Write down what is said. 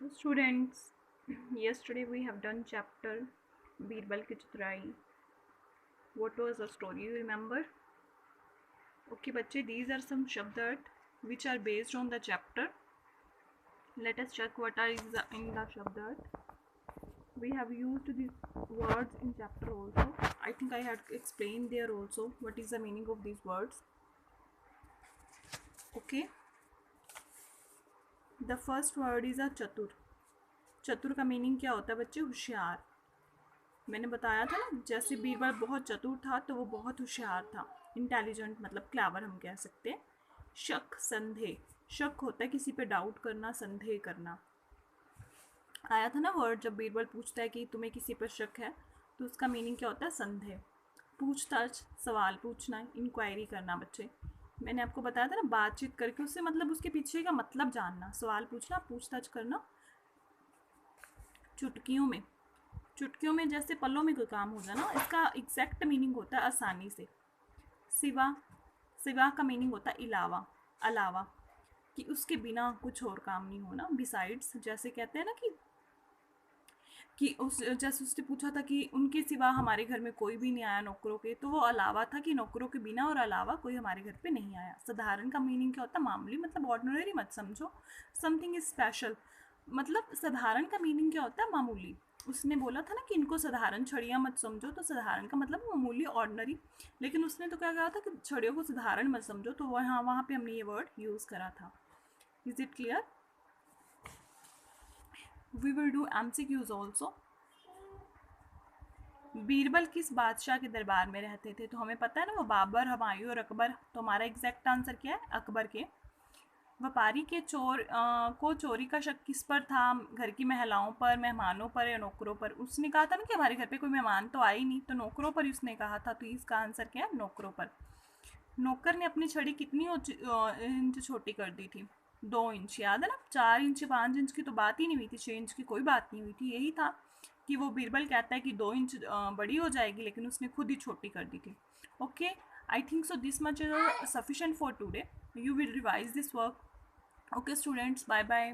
Students, yesterday we have done chapter Birbal Ki Chaturai. What was the story? You remember? Okay, bache, these are some shabdat which are based on the chapter. Let us check what are in the shabdat. We have used these words in chapter also. I think I had explained there also what is the meaning of these words. Okay. The first word is a chatur. चतुर का meaning क्या होता है बच्चे? होशियार. मैंने बताया था ना, जैसे बीरबल बहुत चतुर था तो वो बहुत होशियार था. इंटेलिजेंट मतलब क्लेवर हम कह सकते हैं. शक, संदेह. शक होता है किसी पे डाउट करना, संदेह करना. आया था ना वर्ड, जब बीरबल पूछता है कि तुम्हें किसी पर शक है तो उसका मीनिंग क्या होता है? संदेह. पूछताछ, सवाल पूछना, इंक्वायरी करना बच्चे. मैंने आपको बताया था ना, बातचीत करके उससे मतलब उसके पीछे का मतलब जानना. सवाल पूछना, पूछताछ करना. चुटकियों में, चुटकियों में जैसे पलों में कोई काम हो जाए ना, इसका एग्जैक्ट मीनिंग होता है आसानी से. सिवा, सिवा का मीनिंग होता है अलावा, अलावा, कि उसके बिना कुछ और काम नहीं होना. बिसाइड्स, जैसे कहते हैं ना कि उस जैसे उसने पूछा था कि उनके सिवा हमारे घर में कोई भी नहीं आया नौकरों के, तो वो अलावा था कि नौकरों के बिना और अलावा कोई हमारे घर पे नहीं आया. साधारण का मीनिंग क्या होता है? मामूली, मतलब ऑर्डिनरी मत समझो. समथिंग इज स्पेशल, मतलब साधारण का मीनिंग क्या होता है? मामूली. उसने बोला था ना कि इनको साधारण छड़ियाँ मत समझो, तो साधारण का मतलब मामूली, ऑर्डिनरी. लेकिन उसने तो क्या कहा था कि छड़ियों को साधारण मत समझो, तो वहाँ वहाँ पे हमने ये वर्ड यूज़ करा था. Is it clear? We will do MCQs also. Birbal किस बादशाह के दरबार में रहते थे? तो हमें पता है ना, वो बाबर, हुमायूं और अकबर. तो हमारा एग्जैक्ट आंसर क्या है? अकबर के. व्यापारी के को चोरी का शक किस पर था? घर की महिलाओं पर, मेहमानों पर या नौकरों पर? उसने कहा था ना कि हमारे घर पे कोई मेहमान तो आए नहीं, तो नौकरों पर ही उसने कहा था. तो इसका आंसर क्या है? नौकरों पर. नौकर ने अपनी छड़ी कितनी इंच छोटी कर दी थी? 2 इंच. याद है ना, 4 इंच 5 इंच की तो बात ही नहीं हुई थी, 6 इंच की कोई बात नहीं हुई थी. यही था कि वो बीरबल कहता है कि 2 इंच बड़ी हो जाएगी, लेकिन उसने खुद ही छोटी कर दी थी. Okay, I think so this much is sufficient for today. You will revise this work. Okay students, bye bye.